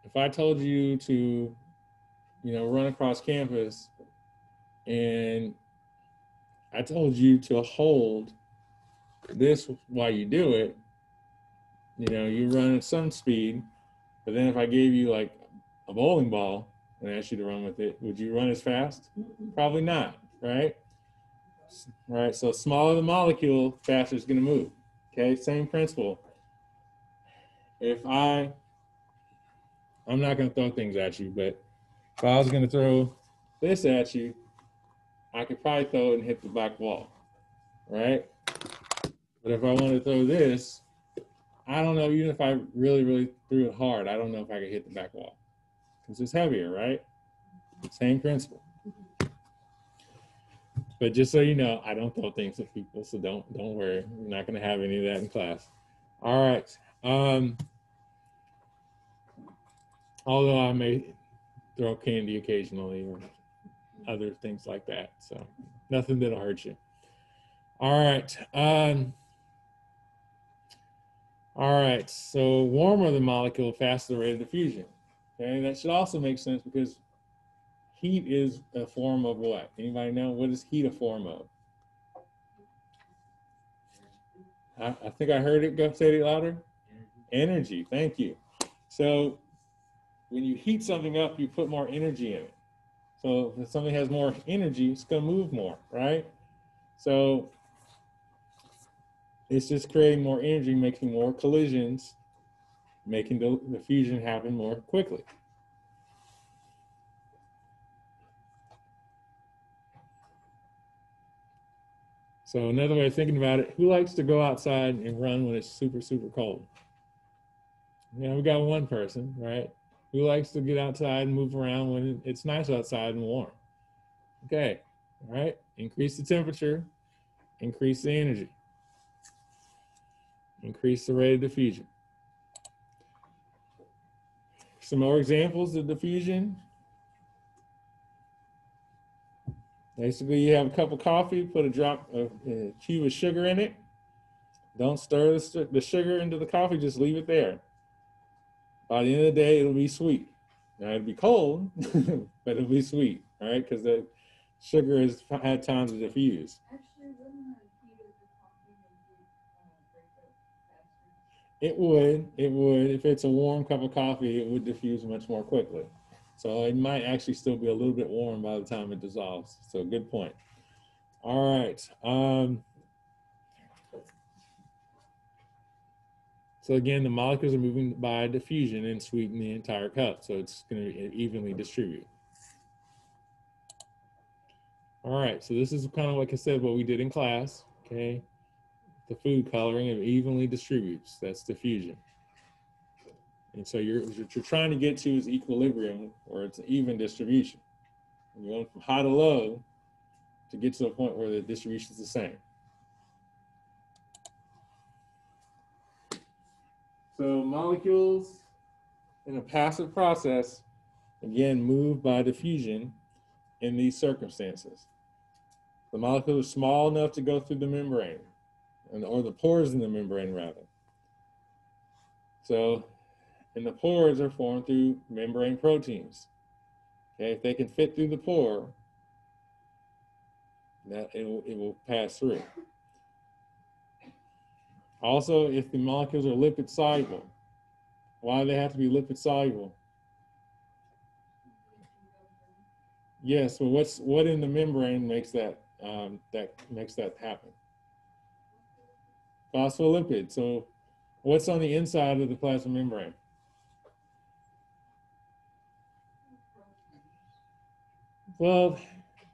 if I told you to, run across campus and I told you to hold this while you do it, you run at some speed, but then if I gave you like a bowling ball and asked you to run with it, would you run as fast? Probably not, right? Right, so smaller the molecule, faster it's gonna move. Okay, same principle. If I'm not gonna throw things at you, but if I was gonna throw this at you, I could probably throw it and hit the back wall, right? But if I wanted to throw this, I don't know, even if I really, really threw it hard, I don't know if I could hit the back wall because it's heavier, right? Same principle. But just so you know, I don't throw things at people, so don't worry. We're not going to have any of that in class. All right. Although I may throw candy occasionally or other things like that, so nothing that'll hurt you. All right. All right. So warmer the molecule, faster the rate of diffusion. Okay, that should also make sense because heat is a form of what? Anybody know? What is heat a form of? I think I heard it. Go say it louder. Energy. Thank you. So when you heat something up, you put more energy in it. So if something has more energy, it's going to move more, right? So it's just creating more energy, making more collisions, making the diffusion happen more quickly. So another way of thinking about it, who likes to go outside and run when it's super, super cold? Yeah, we got one person, right? Who likes to get outside and move around when it's nice outside and warm? Okay, all right. Increase the temperature, increase the energy, increase the rate of diffusion. Some more examples of diffusion. Basically, you have a cup of coffee, put a cube of sugar in it. Don't stir the sugar into the coffee, just leave it there. By the end of the day, it'll be sweet. Now, it'll be cold, but it'll be sweet, all right? Because the sugar has had time to diffuse. Actually, wouldn't the heat of the coffee make it break up faster? It would. If it's a warm cup of coffee, it would diffuse much more quickly. So it might actually still be a little bit warm by the time it dissolves. So good point. All right. So again, the molecules are moving by diffusion and sweeten the entire cup. So it's going to evenly distribute. All right. So this is kind of like I said, what we did in class. Okay. The food coloring, it evenly distributes. That's diffusion. And so what you're trying to get to is equilibrium, or it's an even distribution. You're going from high to low to get to a point where the distribution is the same. So molecules in a passive process, again, move by diffusion in these circumstances. The molecule is small enough to go through the membrane, or the pores in the membrane, rather. So, and the pores are formed through membrane proteins. Okay, if they can fit through the pore, that it will pass through. Also, if the molecules are lipid soluble, why do they have to be lipid soluble? Yes, well, what in the membrane makes that happen? Phospholipid. So, what's on the inside of the plasma membrane? Well,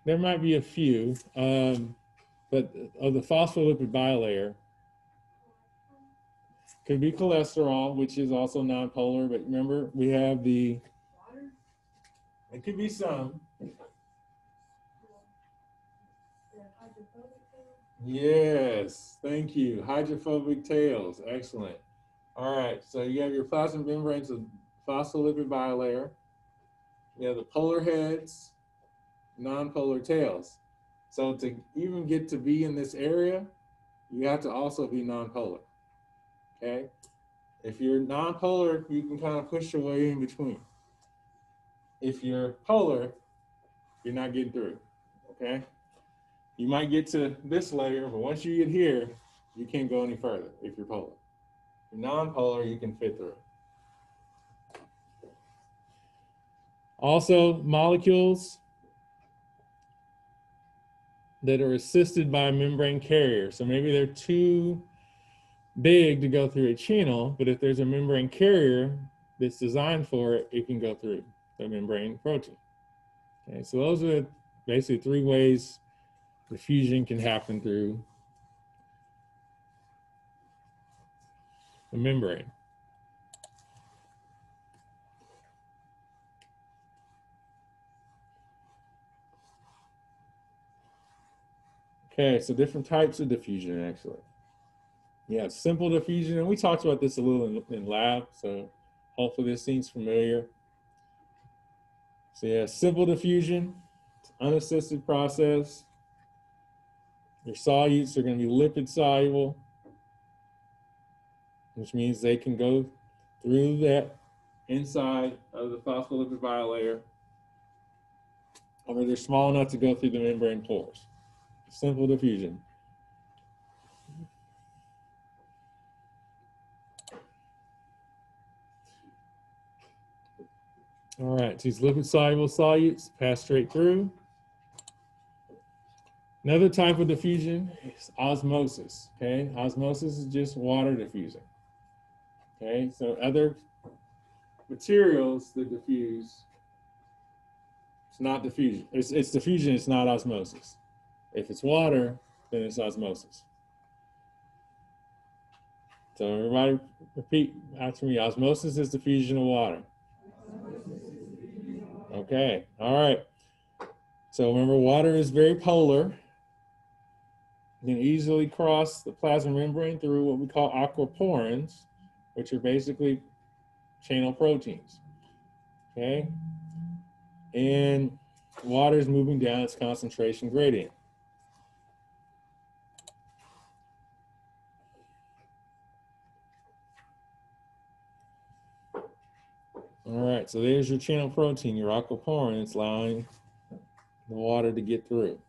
there might be a few, but of the phospholipid bilayer, could be cholesterol, which is also nonpolar, but remember, we have it could be some. Yes, thank you. Hydrophobic tails, excellent. All right, so you have your plasma membranes of phospholipid bilayer. You have the polar heads, nonpolar tails. So to even get to be in this area, you have to also be nonpolar. Okay, If you're non-polar, you can kind of push your way in between. If you're polar, you're not getting through, okay? You might get to this layer, but once you get here, you can't go any further if you're polar. If you're non-polar, you can fit through. Also, molecules that are assisted by a membrane carrier. So maybe they're too big to go through a channel, but if there's a membrane carrier that's designed for it, it can go through the membrane protein. Okay, so those are basically 3 ways diffusion can happen through the membrane. Okay, so different types of diffusion actually. Yeah, simple diffusion, and we talked about this a little in lab, so hopefully this seems familiar. So yeah, simple diffusion, it's an unassisted process. Your solutes are going to be lipid soluble, which means they can go through that inside of the phospholipid bilayer, or they're small enough to go through the membrane pores. Simple diffusion. All right, these lipid soluble solutes pass straight through. Another type of diffusion is osmosis. Okay, osmosis is just water diffusing. Okay, so other materials that diffuse, it's not diffusion. It's diffusion, it's not osmosis. If it's water, then it's osmosis. So everybody repeat after me. Osmosis is diffusion of water. Okay, all right. So remember, water is very polar. You can easily cross the plasma membrane through what we call aquaporins, which are basically channel proteins. Okay, and water is moving down its concentration gradient. All right, so there's your channel protein, your aquaporin. It's allowing the water to get through.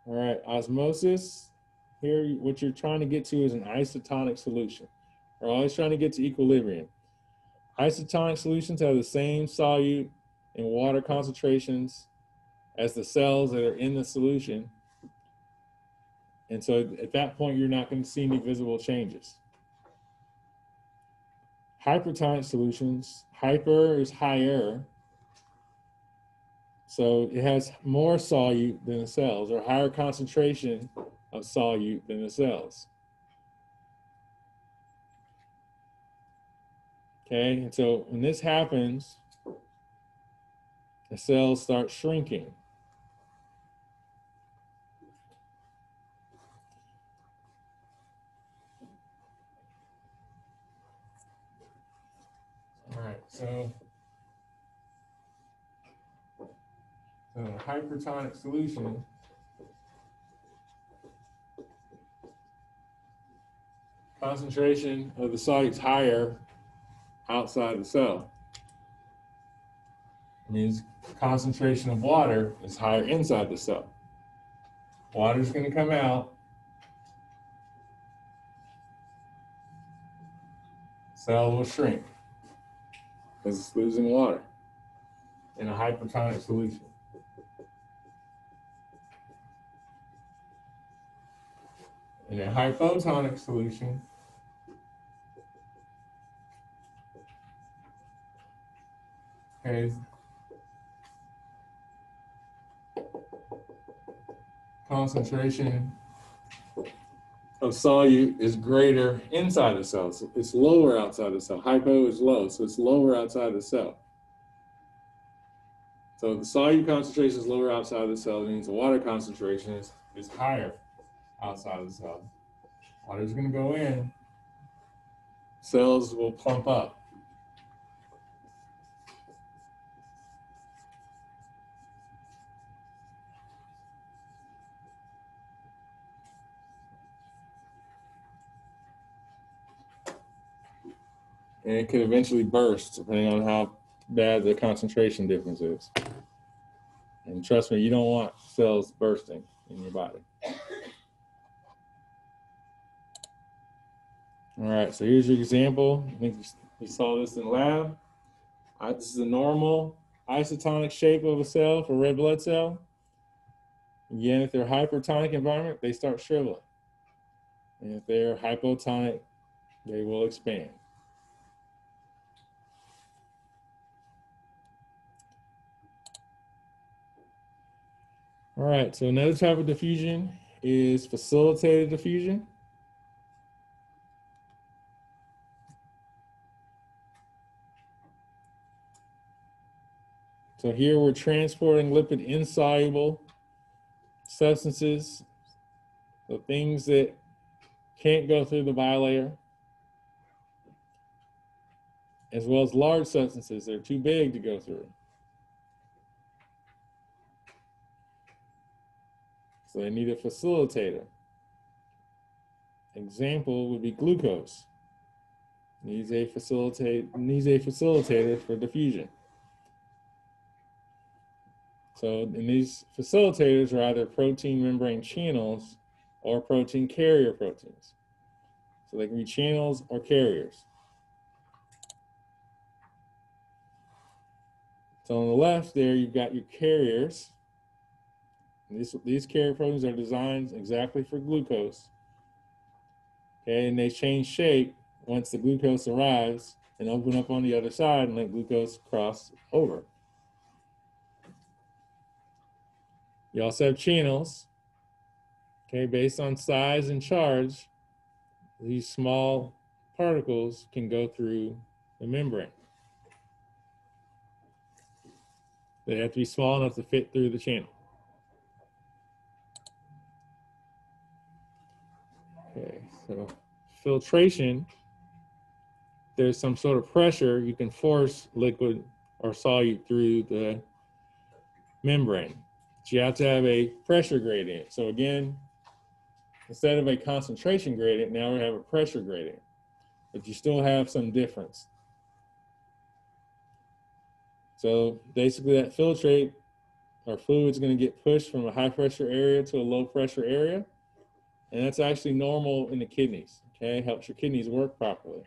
All right, osmosis. Here, what you're trying to get to is an isotonic solution. We're always trying to get to equilibrium. Isotonic solutions have the same solute and water concentrations as the cells that are in the solution. And so at that point, you're not going to see any visible changes. Hypertonic solutions, hyper is higher. So it has more solute than the cells, or higher concentration of solute than the cells. Okay, and so when this happens, the cells start shrinking. All right, so hypertonic solution concentration of the solutes higher outside the cell. It means concentration of water is higher inside the cell. Water is going to come out. Cell will shrink because it's losing water in a hypertonic solution. In a hypotonic solution, okay, concentration of solute is greater inside the cell. So it's lower outside the cell. Hypo is low, so it's lower outside the cell. So the solute concentration is lower outside the cell. It means the water concentration is higher outside of the cell. Water's going to go in. Cells will plump up. and it could eventually burst depending on how bad the concentration difference is. And trust me, you don't want cells bursting in your body. All right, so here's your example. I think you saw this in lab. This is a normal isotonic shape of a cell for red blood cell. Again, if they're hypertonic environment, they start shriveling. And if they're hypotonic, they will expand. All right, so another type of diffusion is facilitated diffusion. So here we're transporting lipid insoluble substances, so things that can't go through the bilayer, as well as large substances that are too big to go through. So they need a facilitator. Example would be glucose. Needs a facilitator for diffusion. So in these facilitators are either protein membrane channels or protein carrier proteins. So they can be channels or carriers. So on the left there, you've got your carriers. These carrier proteins are designed exactly for glucose. Okay, and they change shape once the glucose arrives and open up on the other side and let glucose cross over. You also have channels. Okay, based on size and charge, these small particles can go through the membrane. They have to be small enough to fit through the channel. Okay, so filtration, there's some sort of pressure, you can force liquid or solute through the membrane. But you have to have a pressure gradient. So again, instead of a concentration gradient, now we have a pressure gradient, but you still have some difference. So basically that filtrate or fluid is going to get pushed from a high pressure area to a low pressure area. And that's actually normal in the kidneys, okay? Helps your kidneys work properly.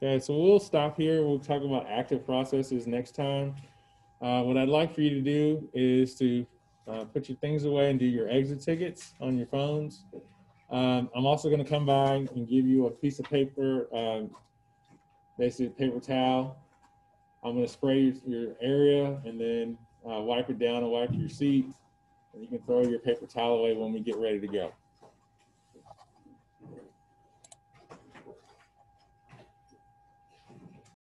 Okay, so we'll stop here. We'll talk about active processes next time. What I'd like for you to do is to put your things away and do your exit tickets on your phones. I'm also going to come by and give you a piece of paper, basically a paper towel. I'm going to spray your area and then wipe it down and wipe your seat. And you can throw your paper towel away when we get ready to go.